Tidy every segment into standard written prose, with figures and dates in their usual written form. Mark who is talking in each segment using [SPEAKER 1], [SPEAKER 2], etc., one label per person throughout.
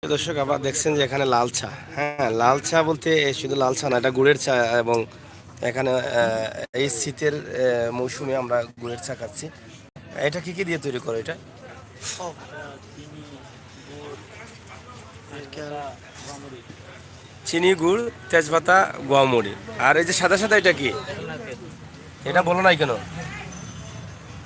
[SPEAKER 1] দর্শক আবার দেখছেন যে এখানে লাল চা, হ্যাঁ লাল চা বলতে শুধু লাল চা না, এটা গুড়ের চা। এবং এখানে এই শীতের মৌসুমে আমরা গুড়ের চা খাচ্ছি। এটা কি কি দিয়ে তৈরি করে এটা?
[SPEAKER 2] চিনি, গুড়, নারকেল, গুড়,
[SPEAKER 1] চিনি, গুড়, তেজপাতা, গোয়ামরি। আর এই যে সাদা সাদা এটা কি?
[SPEAKER 2] নারকেল।
[SPEAKER 1] এটা বলো নাই কেন?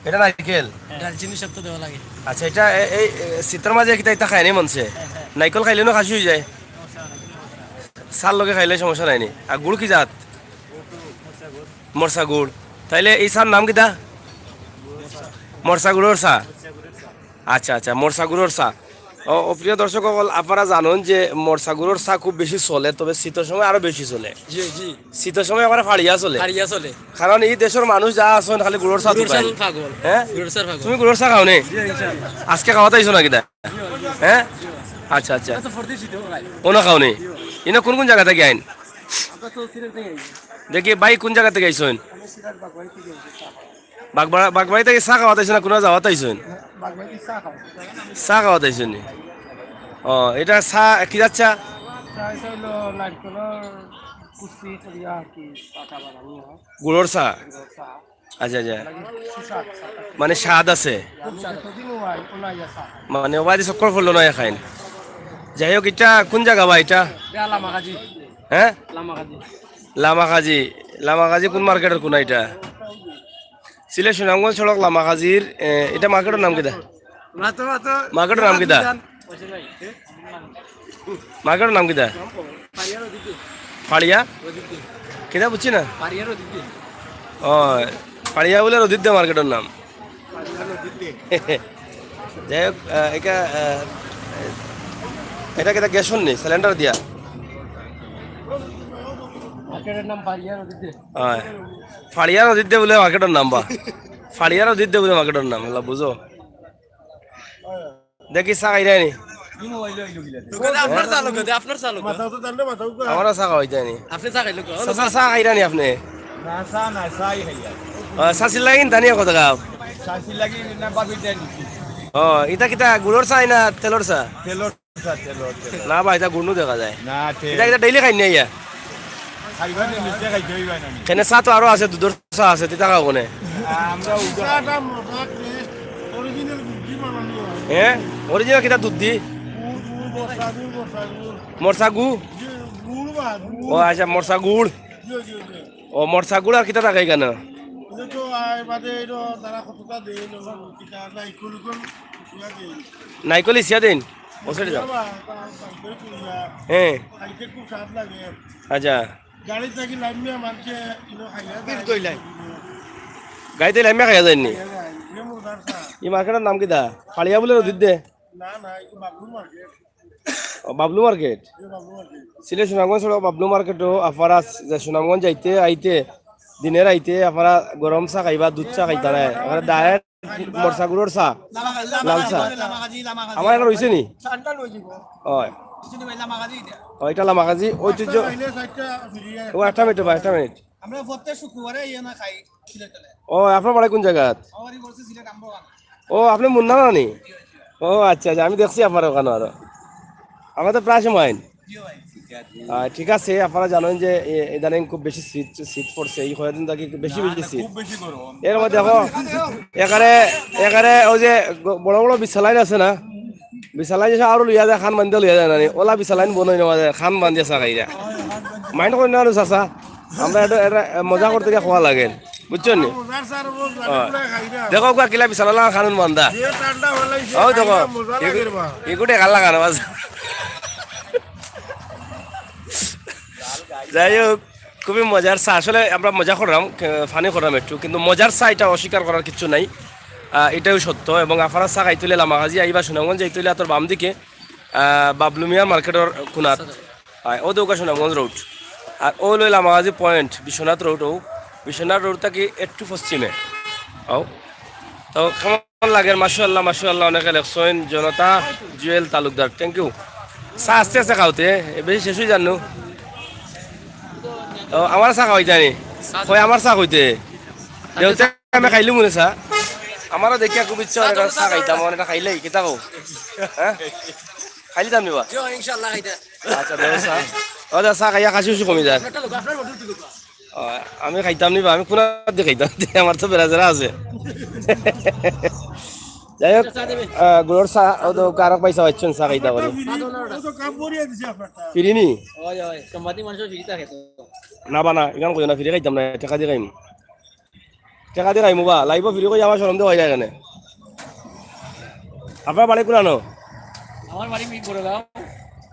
[SPEAKER 1] এটা নারকেল।
[SPEAKER 2] দারচিনি সব তো দেওয়া লাগে।
[SPEAKER 1] আচ্ছা, এটা এই শীতের মাঝে কিতা এটা খায় নি মনছে?
[SPEAKER 2] হ্যাঁ হ্যাঁ।
[SPEAKER 1] নারকেল খাইলে না খাসি হয়ে যায়,
[SPEAKER 2] সমস্যা নাই, কোনো সমস্যা নাই।
[SPEAKER 1] সার লগে খাইলে সমস্যা নাই নি। আর গুড় কি জাত?
[SPEAKER 2] গুড় মোচা গুড়।
[SPEAKER 1] মরসা গুড়। তাইলে এই চার নাম কিতা?
[SPEAKER 2] গুড়ের চা।
[SPEAKER 1] মরসা গুড়ের চা।
[SPEAKER 2] মোচা গুড়ের চা।
[SPEAKER 1] আচ্ছা আচ্ছা, মোরসাগুড়োর চা। ও প্রিয় দর্শক সকল, আপনারা জানেন যে মোরসাগুড়োর চা খুব বেশি চলে, তবে শীতের সময় আরো বেশি চলে।
[SPEAKER 2] জি জি।
[SPEAKER 1] শীতের সময় আবার ফাড়িয়া চলে,
[SPEAKER 2] হারিয়া চলে।
[SPEAKER 1] কারণ এই দেশের মানুষ যা আছেন খালি গুড়োর চা
[SPEAKER 2] গুড়ের
[SPEAKER 1] পায়।
[SPEAKER 2] চাল পাগল।
[SPEAKER 1] হ্যাঁ,
[SPEAKER 2] গুড়ের চাল পাগল।
[SPEAKER 1] তুমি গুড়োর চা খাও নি?
[SPEAKER 2] জি ইনশাআল্লাহ।
[SPEAKER 1] আজকে খাওয়াতে আইছো নাকি দা? হ্যাঁ, আচ্ছা আচ্ছা।
[SPEAKER 2] আমরা তো ফর্দি ছিল ভাই।
[SPEAKER 1] কোনো খাও নি? ইনো কোন কোন জায়গা থেকে আইন?
[SPEAKER 2] আমরা তো সিলেট থেকে আইছি।
[SPEAKER 1] দেখি ভাই কোন জায়গা থেকে আইসেন?
[SPEAKER 2] আমি সিলেট বাগবাড়ি থেকে আইছি চা খাওয়া।
[SPEAKER 1] বাগবাড়ি থেকে চা খাওয়াতে আইসেন না কোনো যাওয়াতে আইসেন?
[SPEAKER 2] বাগবাড়ি চা খাওয়া।
[SPEAKER 1] চা খাওয়াতে আইসেন নি? ও, এটা চা কি যাচ্ছা?
[SPEAKER 2] চা এটা হলো নারকেলের কুচি করিয়া আর কি পাতা বানানো হয়।
[SPEAKER 1] গুড়োর চা।
[SPEAKER 2] গুড়ের চা।
[SPEAKER 1] আচ্ছা আচ্ছা,
[SPEAKER 2] লাগে সুস্বাদ চাটা।
[SPEAKER 1] মানে স্বাদ আছে,
[SPEAKER 2] খুব স্বাদ। যতদিন হয় ওলাই চা।
[SPEAKER 1] মানে ওবাদি চক্কর ফুললো নয় খাইন। যাই হোক, এটা কোন জায়গা বা এটা?
[SPEAKER 2] বেয়া লামাকাজি।
[SPEAKER 1] হ্যাঁ,
[SPEAKER 2] লামাকাজি।
[SPEAKER 1] লামাকাজি। লামাকাজি কোন মার্কেটের কোন এটা? সিলেট সুনামগঞ্জ সড়ক লামাকাজির এটা মার্কেটের নাম কিটা?
[SPEAKER 2] মাতো মাতো।
[SPEAKER 1] মার্কেটের নাম কিটা? মার্কেটের নাম কিটা?
[SPEAKER 2] পারিয়ার ওদিকে।
[SPEAKER 1] ফাড়িয়া
[SPEAKER 2] ওদিকে।
[SPEAKER 1] কিটা বুঝছি না।
[SPEAKER 2] পারিয়ার ওদিকে।
[SPEAKER 1] ও, ফাড়িয়া বলে রদিদ্দা মার্কেটের নাম।
[SPEAKER 2] পারিয়ার ওদিকে।
[SPEAKER 1] যাই হোক, এটা এটা কিটা গ্যাস নি সিলিন্ডার দিয়া?
[SPEAKER 2] মার্কেটের নাম পারিয়ার ওদিকে।
[SPEAKER 1] হয়, ফাড়িয়া রদিদ্দা বলে মার্কেটের নাম বা? ফাড়িয়া রদিদ্দা বলে মার্কেটের নাম, এলা বুঝো। দেখি চা খাই নি?
[SPEAKER 2] আপনার চা লোক আপনার চা লোক
[SPEAKER 1] আমারও চা খাওয়াই যায়নি।
[SPEAKER 2] আপনি চা খাইলো
[SPEAKER 1] চাচা চা খাইরা নি আপনি?
[SPEAKER 3] না চা নাই চাই খাইয়া
[SPEAKER 1] চাচির লাগিন দানিয়া কত গাও?
[SPEAKER 3] চাষি লাগি না বাবি দেয় নিচ্ছি
[SPEAKER 1] ও, ইটা কিটা গুড়র চাই না তেলর চা?
[SPEAKER 3] তেলর চা তেলর তেল
[SPEAKER 1] না বা, এটা গুড়নু দেখা যায়।
[SPEAKER 3] না তেল
[SPEAKER 1] এটা কিটা ডেইলি খাই নি ইয়া?
[SPEAKER 3] খাইবা নি নিচে খাইতে হইবা না
[SPEAKER 1] কেনে চা তো আরো আছে, দুধর চা আছে, তিতা খাও কোনে?
[SPEAKER 3] আমরা উদা
[SPEAKER 1] হ্যাঁ, অরিজিনাল কিটা দুধ দি? মরসা গু? ও আচ্ছা, মরসা গুড়। ও, মরসা গুড় আর কিটা থাকে কেন? নাইকল ইসিয়া দিন ওসরে যাও। হ্যাঁ,
[SPEAKER 2] খুব স্বাদ লাগে
[SPEAKER 1] আচ্ছা।
[SPEAKER 2] গাড়ি থাকি লামিয়া মানুষে
[SPEAKER 1] গাইতে লামিয়া খাইয়া যায়নি?
[SPEAKER 2] মজার চা
[SPEAKER 1] এই মার্কেটের নাম কিটা? ফাড়িয়া বলে রদিদ দে?
[SPEAKER 2] না না এটা বাবলু মার্কেট
[SPEAKER 1] ও, বাবলু মার্কেট।
[SPEAKER 2] বাবলু মার্কেট
[SPEAKER 1] সিলেট সুনামগঞ্জ সড়ক বাবলু মার্কেটও আপনারা সুনামগঞ্জ যাইতে আইতে দিনের আইতে আপনারা গরম চা খাইবা, দুধ চা খাইতা নাই, এখানে ডাইরেক্ট মরসা গুড়োর চা, লাল চা। আমার এখানে রয়েছে নি?
[SPEAKER 2] ঠান্ডা লই যাব
[SPEAKER 1] হয়,
[SPEAKER 2] চিনি ভাই লামাগাজি এটা
[SPEAKER 1] ও এটা লামাকাজি ঐতিহ্য। ও, একটা মিনিট বা, একটা মিনিট।
[SPEAKER 2] আমরা প্রত্যেক শুক্রবারে ইয়ে না খাই সিলেটে
[SPEAKER 1] ও, আপনার বাড়ি কোন জায়গাত?
[SPEAKER 2] আমারই বলছে সিলেট আমবাগান
[SPEAKER 1] ও, আপনি মুন্না নানি? ও আচ্ছা আচ্ছা, আমি দেখছি আপনার ওখানে আরো, আমাদের প্রায় সময় আইন।
[SPEAKER 2] জিও ভাই
[SPEAKER 1] ঠিক আছে, আপনারা জানেন যে ইদানিং খুব বেশি শীত শীত পড়ছে, এই কয়েকদিন থাকি বেশি বেশি শীত।
[SPEAKER 3] খুব বেশি গরম
[SPEAKER 1] এর মধ্যে দেখো এখানে এখানে ওই যে বড় বড় বিশালাইন আছে না, বিশালাইন যে আরো লইয়া যায়, খান বান্ধে লইয়া যায় না নি? ওলা বিশালাইন বনাই নেওয়া যায়, খান বান্ধিয়া চা খাইরা মাইন্ড করে নেওয়া চাচা। আমরা এটা মজা করতে গিয়ে খোয়া লাগে, বুঝছো নি?
[SPEAKER 2] মজার স্যার ও খাই না
[SPEAKER 1] দেখো কোয়া কিলা বিশালা খানুন বান্ধা।
[SPEAKER 2] যে ঠান্ডা হলাইছে
[SPEAKER 1] ও দেখো,
[SPEAKER 2] মজা লাগে রে বা
[SPEAKER 1] এগুটে ভাল লাগানো বাস। যাই হোক, খুবই মজার চা। আসলে আমরা মজা করলাম, ফানি করলাম একটু, কিন্তু মজার চা এটা অস্বীকার করার কিছু নাই, এটাও সত্য। এবং আপনারা চা খাইতুলে লামাগাজি আইবা সুনামগঞ্জ যাইতুলে তোর বাম দিকে বাবলু মিয়ার মার্কেটের কোনাত, ও দৌকা সুনামগঞ্জ রোড। আর ও লই লামাগাজি পয়েন্ট বিশ্বনাথ রোড, ও বিশ্বনাথ রোড থাকি একটু পশ্চিমে। ও তো কেমন লাগে? মাশাআল্লাহ মাশাআল্লাহ, অনেকে লেখছেন জনতা জুয়েল তালুকদার, থ্যাংক ইউ। চা আস্তে আস্তে খাওতে বেশি শেষ হয়ে জানো। ও, আমার চা খাওয়াই জানি, হয় আমার চা কইতে দেউতে আমি খাইলো মনে চা। আমারও দেখিয়া খুব ইচ্ছা হয় চা খাইতাম, এটা খাইলেই কেতা কও? হ্যাঁ, খাইলি দাম নিবা
[SPEAKER 2] জি ইনশাআল্লাহ খাইতা
[SPEAKER 1] আচ্ছা দেও চা ও দা চা খাইয়া কাশি উসি কমি যায়
[SPEAKER 2] একটা লোক আপনার বটু দিবা
[SPEAKER 1] ও, আমি খাইতাম নিবা আমি কোনা দিয়ে খাইতাম আমার তো বেড়াজেরা আছে যাই হোক গুড়র চা ও তো কারক পয়সা হচ্ছেন চা খাইতা পারি ফিরিনি
[SPEAKER 2] ওই ওই সম্বাদি মানুষ ফিরিতা খেতো
[SPEAKER 1] না বানা ইমান কই না ফিরে খাইতাম না টাকা দিয়ে খাইম টাকা দিয়ে খাইমু বা লাইব ফিরে কই আমার শরম দিয়ে হয়ে যায় কেন আপনার বাড়ি কোনানো
[SPEAKER 2] আমার বাড়ি বড়গাঁও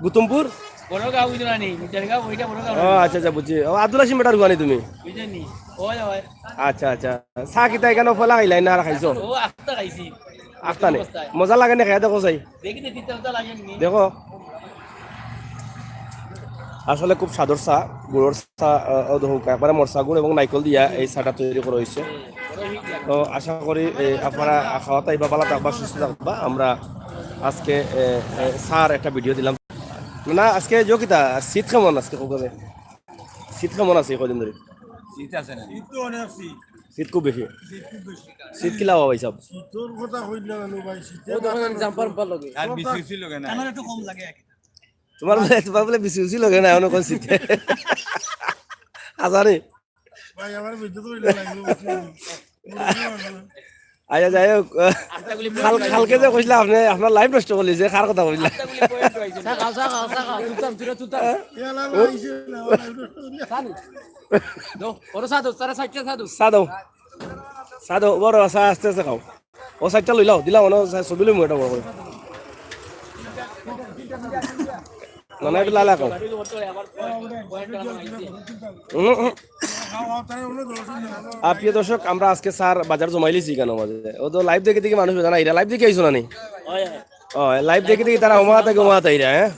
[SPEAKER 1] গুতুমপুর
[SPEAKER 2] বড়গাঁও বুঝলো না মিটারগাঁও ওইটা বড়গাঁও
[SPEAKER 1] ও আচ্ছা আচ্ছা বুঝছি ও আব্দুল হাসিম বেটার গুয়ানি তুমি
[SPEAKER 2] বুঝলেনি ওই ওই
[SPEAKER 1] আচ্ছা আচ্ছা চাহ কিতা এখানে ফলা খাইলাই না আর খাইছো
[SPEAKER 2] ও আস্তা খাইছি
[SPEAKER 1] আটটা নে মজা লাগে না খাইয়া দেখো চাই
[SPEAKER 2] দেখি দেখি তো লাগেনি
[SPEAKER 1] দেখো আসলে খুব সাদর চা গুড়র চা একবারে মরচা গুড় এবং নাইকল দিয়া এই চাটা তৈরি করা হয়েছে তো আশা করি আপনারা খাওয়াতে বা পালা থাকবা সুস্থ থাকবা আমরা আজকে চার একটা ভিডিও দিলাম না আজকে যোগিতা শীত কেমন আজকে কবে শীত কেমন আছে কদিন ধরে
[SPEAKER 3] শীত আছে না শীত তো অনেক শীত
[SPEAKER 1] শীত খুব বেশি শীত কিলা হওয়া ভাই সব
[SPEAKER 4] তোর কথা কইল না ভাই শীতে
[SPEAKER 2] ও তখন জাম্পার পার লগে
[SPEAKER 3] আর বেশি ছিল কেন
[SPEAKER 2] আমার একটু কম লাগে
[SPEAKER 1] তোমার বলে বেশি বেশি লাগে না এখন কোন শীতে আজারে
[SPEAKER 4] ভাই আমার বিদ্যুৎ কইল লাগলো
[SPEAKER 1] আচ্ছা যাই হোক কালকে যে কইছিলা আপনি আপনার লাইফ নষ্ট করলি যে কার কথা কইলা
[SPEAKER 2] সাকাও সাকাও সাকাও তুতাম তুরা তুতাম
[SPEAKER 4] ইয়ালা লাইছে না
[SPEAKER 2] সাদু দো ওর সাদু তারা সাইডটা সাদু
[SPEAKER 1] সাদো সাদো বড় আসা আস্তে আস্তে খাও ও সাইডটা লই লাও দিলাম না ছবি লই এটা বড় করে না না এটা লালা খাও প্রিয় দর্শক আমরা আজকে স্যার বাজার জমাইলিছি কেন মাঝে ও তো লাইভ দেখে দেখে মানুষ জানা এরা লাইভ দেখে আইসো না নি ও লাইভ দেখে দেখে তারা ওমাতে এরা হ্যাঁ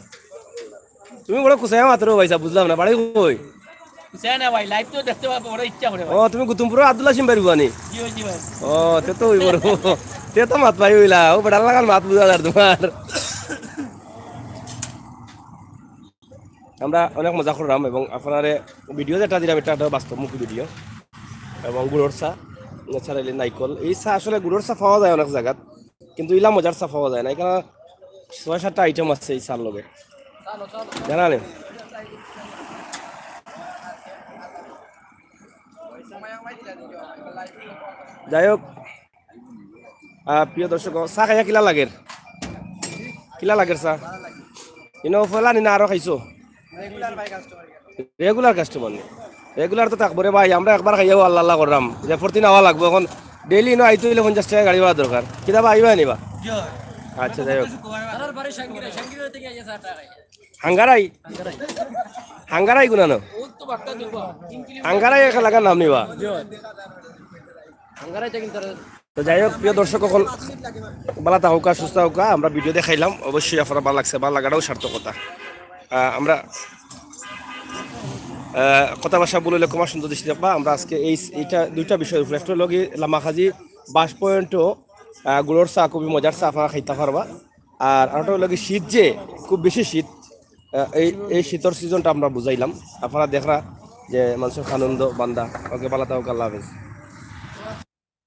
[SPEAKER 1] তুমি বড় কুসাই মাত্র ভাইসা বুঝলাম না বাড়ি কই
[SPEAKER 2] না ভাই লাইভ তো দেখতে বড় ইচ্ছা করে
[SPEAKER 1] ও তুমি গুতুমপুর আব্দুল হাসিম বাড়ি বানি
[SPEAKER 2] জি জি ভাই
[SPEAKER 1] ও তে তো হইব তে তো মাত পাই হইলা ও বেড়া লাগাল মাত বুঝা আর তোমার আমরা অনেক মজা করলাম এবং আপনার ভিডিও যেটা দিলাম এটা একটা বাস্তবমুখী ভিডিও এবং গুড়র চা ন্যাচারালি নাইকল এই চা আসলে গুড়র চা পাওয়া যায় অনেক জায়গাত কিন্তু ইলা মজার চা পাওয়া যায় না এখানে 6-7টা আইটেম আছে এই চার লগে জানালেন যাই হোক প্রিয় দর্শক চা খাইয়া কিলা লাগের চা ইনো ফেলা নি না আরো খাইছো রেগুলার কাস্টমার নেই রেগুলার তো থাকবো রে ভাই আমরা একবার খাইয়াও আল্লাহ আল্লাহ করলাম যে প্রতিদিন আওয়া লাগবো এখন ডেইলি নো আইতে হইলে 50 টাকা গাড়ি ভাড়া দরকার কিতাবা আইবা নিবা আচ্ছা যাই হোক
[SPEAKER 2] আর বাড়ি সাঙ্গিরা সাঙ্গিরা থেকে আইয়া চাটা খাই
[SPEAKER 1] হাঙ্গারাই গুনানো
[SPEAKER 2] ও তো বাক্কা দেব 3 কিলো
[SPEAKER 1] হাঙ্গারাই এক লাগার নাম নিবা
[SPEAKER 2] হাঙ্গারাইতে কিন্তু
[SPEAKER 1] তো যাই হোক প্রিয় দর্শক সকল বালা থাকুকা সুস্থ থাকুকা আমরা ভিডিও দেখাইলাম অবশ্যই আপনারা ভালো লাগছে ভালো লাগাটাও সার্থকতা আমরা কথা ভাষা বললে কুমার সুন্দর দৃষ্টি দেখবা আমরা আজকে এইটা দুইটা বিষয়ের উপরে একটা লগে লামাখাজি 22 পয়েন্টও গুড়র চা খুবই মজার চা আপনারা খাইতে পারবা আর আরেকটা লগে শীত যে খুব বেশি শীত এই শীতর সিজনটা আমরা বুঝাইলাম আপনারা দেখরা যে মানুষের আনন্দ বান্দা ওকে ভালো থাকুক আল্লাহ হাফেজ